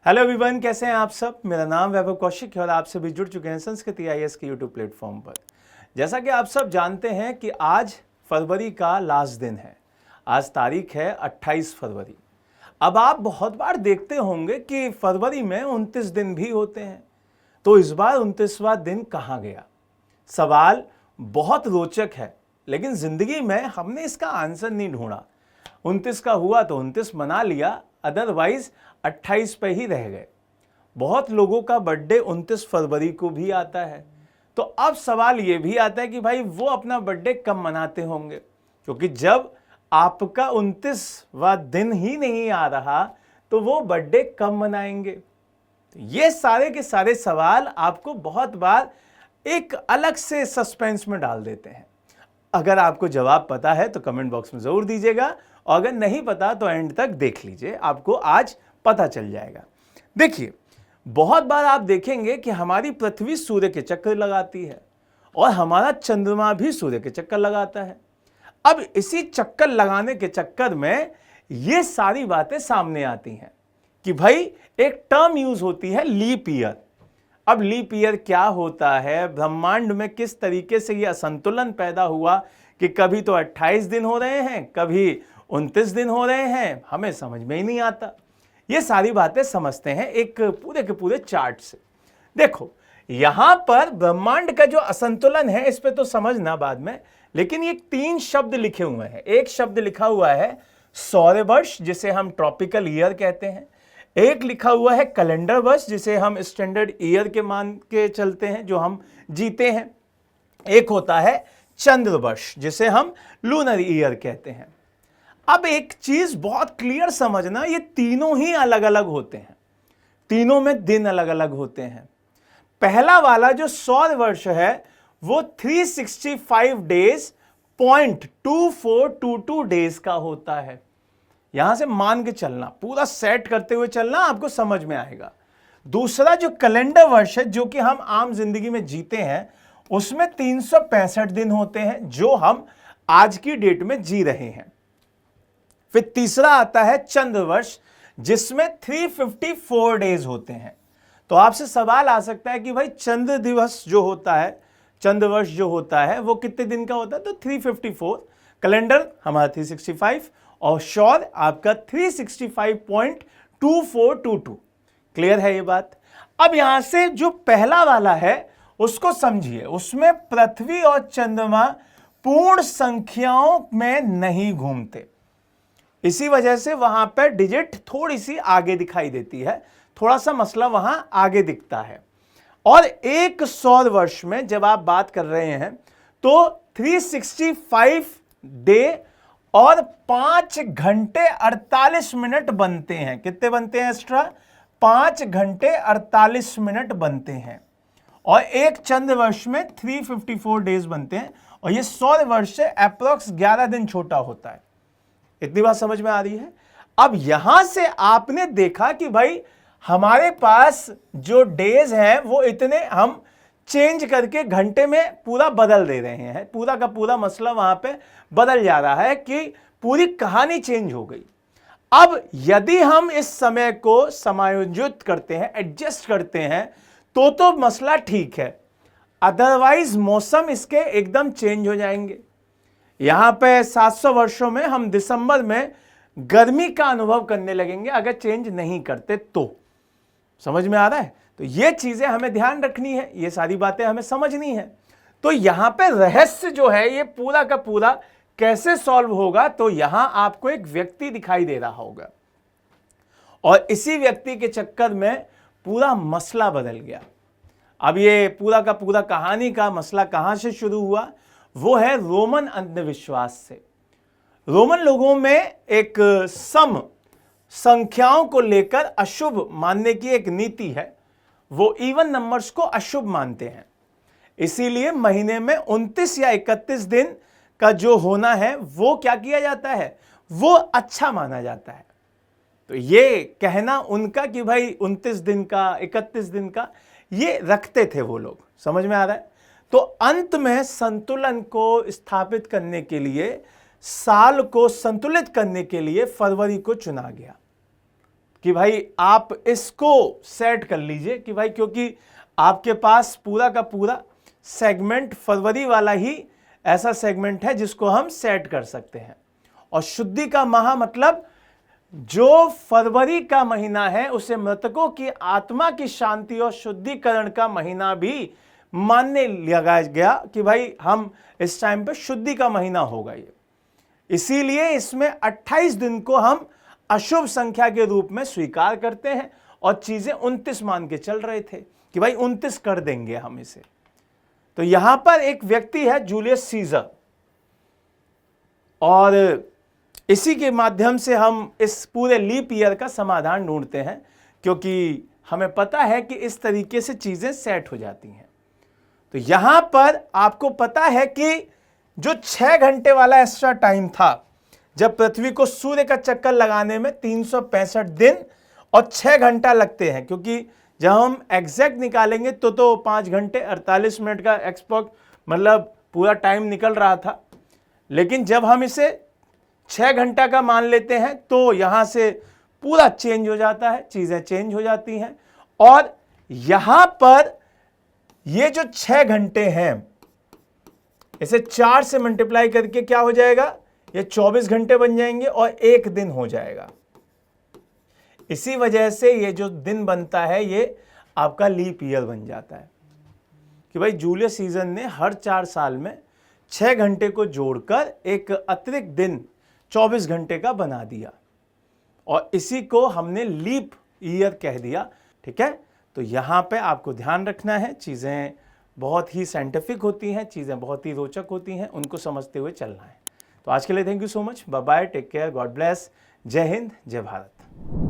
Hello everyone, कैसे हैं आप सब। मेरा नाम वैभव कौशिक है और आप सभी जुड़ चुके हैं संस्कृति आईएएस के यूट्यूब प्लेटफॉर्म पर। जैसा कि आप सब जानते हैं कि आज फरवरी का लास्ट दिन है। आज तारीख है 28 फरवरी। अब आप बहुत बार देखते होंगे कि फरवरी में 29 दिन भी होते हैं, तो इस बार 29वां दिन कहाँ गया। सवाल बहुत रोचक है, लेकिन जिंदगी में हमने इसका आंसर नहीं ढूंढा। 29 का हुआ तो 29 मना लिया, अदरवाइज 28 पे ही रह गए। बहुत लोगों का बर्थडे 29 फरवरी को भी आता है। तो अब सवाल यह भी आता है कि भाई वो अपना बर्थडे कब मनाते होंगे, क्योंकि जब आपका 29वां दिन ही नहीं आ रहा तो वो बर्थडे कब मनाएंगे। तो ये सारे के सारे सवाल आपको बहुत बार एक अलग से सस्पेंस में डाल देते हैं। अगर आपको जवाब पता है तो कमेंट बॉक्स में जरूर दीजिएगा, और अगर नहीं पता तो एंड तक देख लीजिए, आपको आज पता चल जाएगा। देखिए, बहुत बार आप देखेंगे कि हमारी पृथ्वी सूर्य के चक्कर लगाती है और हमारा चंद्रमा भी सूर्य के चक्कर लगाता है। अब इसी चक्कर लगाने के चक्कर में ये सारी बातें सामने आती हैं कि भाई एक टर्म यूज होती है लीप ईयर। अब लीप ईयर क्या होता है, ब्रह्मांड में किस तरीके से यह असंतुलन पैदा हुआ कि कभी तो 28 दिन हो रहे हैं, कभी 29 दिन हो रहे हैं, हमें समझ में ही नहीं आता। ये सारी बातें समझते हैं एक पूरे के पूरे चार्ट से। देखो, यहां पर ब्रह्मांड का जो असंतुलन है इस पे तो समझना बाद में, लेकिन ये 3 शब्द लिखे हुए हैं। एक शब्द लिखा हुआ है सौर वर्ष, जिसे हम ट्रॉपिकल ईयर कहते हैं। एक लिखा हुआ है कैलेंडर वर्ष, जिसे हम स्टैंडर्ड ईयर के मान के चलते हैं, जो हम जीते हैं। एक होता है चंद्र वर्ष, जिसे हम लूनर ईयर कहते हैं। अब एक चीज बहुत क्लियर समझना, ये तीनों ही अलग अलग होते हैं, तीनों में दिन अलग अलग होते हैं। पहला वाला जो सौर वर्ष है वो 365 डेज 0.2422 डेज का होता है। यहां से मान के चलना, पूरा सेट करते हुए चलना, आपको समझ में आएगा। दूसरा जो कैलेंडर वर्ष है, जो कि हम आम जिंदगी में जीते हैं, उसमें 365 दिन होते हैं, जो हम आज की डेट में जी रहे हैं। फिर तीसरा आता है चंद्र वर्ष, जिसमें 354 डेज होते हैं। तो आपसे सवाल आ सकता है कि भाई चंद्र दिवस जो होता है, चंद्र वर्ष जो होता है, वो कितने दिन का होता है? तो 354। कैलेंडर हमारा 365 और सौर आपका 365.2422। क्लियर है ये बात। अब यहां से जो पहला वाला है उसको समझिए। उसमें पृथ्वी और चंद्रमा पूर्ण संख्याओं में नहीं घूमते, इसी वजह से वहां पर डिजिट थोड़ी सी आगे दिखाई देती है, थोड़ा सा मसला वहां आगे दिखता है। और एक सौर वर्ष में जब आप बात कर रहे हैं तो 365 डे और 5 घंटे 48 मिनट बनते हैं। कितने बनते हैं एक्स्ट्रा? 5 घंटे 48 मिनट बनते हैं। और एक चंद्र वर्ष में 354 डेज बनते हैं, और ये सौर वर्ष से अप्रोक्स 11 दिन छोटा होता है। इतनी बात समझ में आ रही है। अब यहां से आपने देखा कि भाई हमारे पास जो डेज हैं वो इतने हम चेंज करके घंटे में पूरा बदल दे रहे हैं। पूरा का पूरा मसला वहां पे बदल जा रहा है कि पूरी कहानी चेंज हो गई। अब यदि हम इस समय को समायोजित करते हैं, एडजस्ट करते हैं, तो मसला ठीक है, अदरवाइज मौसम इसके एकदम चेंज हो जाएंगे। यहां पे 700 वर्षों में हम दिसंबर में गर्मी का अनुभव करने लगेंगे अगर चेंज नहीं करते तो। समझ में आ रहा है? तो ये चीजें हमें ध्यान रखनी है, ये सारी बातें हमें समझनी है। तो यहां पे रहस्य जो है ये पूरा का पूरा कैसे सॉल्व होगा, तो यहां आपको एक व्यक्ति दिखाई दे रहा होगा, और इसी व्यक्ति के चक्कर में पूरा मसला बदल गया। अब ये पूरा का पूरा कहानी का मसला कहां से शुरू हुआ? वो है रोमन अंधविश्वास से। रोमन लोगों में एक सम संख्याओं को लेकर अशुभ मानने की एक नीति है। वो इवन नंबर्स को अशुभ मानते हैं, इसीलिए महीने में 29 या 31 दिन का जो होना है वो क्या किया जाता है, वो अच्छा माना जाता है। तो ये कहना उनका कि भाई 29 दिन का, 31 दिन का, ये रखते थे वो लोग। समझ में आ रहा है? तो अंत में संतुलन को स्थापित करने के लिए, साल को संतुलित करने के लिए फरवरी को चुना गया। कि भाई आप इसको सेट कर लीजिए कि भाई, क्योंकि आपके पास पूरा का पूरा सेगमेंट फरवरी वाला ही ऐसा सेगमेंट है जिसको हम सेट कर सकते हैं। और शुद्धि का माह मतलब जो फरवरी का महीना है उसे मृतकों की आत्मा की शांति और शुद्धिकरण का महीना भी मानने लगाया गया कि भाई हम इस टाइम पे शुद्धि का महीना होगा ये। इसीलिए इसमें 28 दिन को हम अशुभ संख्या के रूप में स्वीकार करते हैं और चीजें 29 मान के चल रहे थे कि भाई 29 कर देंगे हम इसे। तो यहां पर एक व्यक्ति है जूलियस सीजर, और इसी के माध्यम से हम इस पूरे लीप ईयर का समाधान ढूंढते हैं, क्योंकि हमें पता है कि इस तरीके से चीजें सेट हो जाती हैं। तो यहां पर आपको पता है कि जो 6 घंटे वाला एक्स्ट्रा टाइम था, जब पृथ्वी को सूर्य का चक्कर लगाने में 365 दिन और 6 घंटा लगते हैं, क्योंकि जब हम एग्जैक्ट निकालेंगे तो 5 घंटे 48 मिनट का एक्सपोर्ट मतलब पूरा टाइम निकल रहा था। लेकिन जब हम इसे 6 घंटा का मान लेते हैं तो यहां से पूरा चेंज हो जाता है, चीजें चेंज हो जाती हैं। और यहां पर ये जो 6 घंटे हैं, इसे 4 से मल्टीप्लाई करके क्या हो जाएगा, ये 24 घंटे बन जाएंगे और 1 दिन हो जाएगा। इसी वजह से ये जो दिन बनता है ये आपका लीप ईयर बन जाता है कि भाई जूलियस सीजर ने हर 4 साल में 6 घंटे को जोड़कर एक अतिरिक्त दिन 24 घंटे का बना दिया, और इसी को हमने लीप ईयर कह दिया। ठीक है, तो यहां पे आपको ध्यान रखना है, चीजें बहुत ही साइंटिफिक होती हैं, चीजें बहुत ही रोचक होती हैं, उनको समझते हुए चलना है। तो आज के लिए thank you so much, bye bye, take care, god bless, जय हिंद, जय भारत।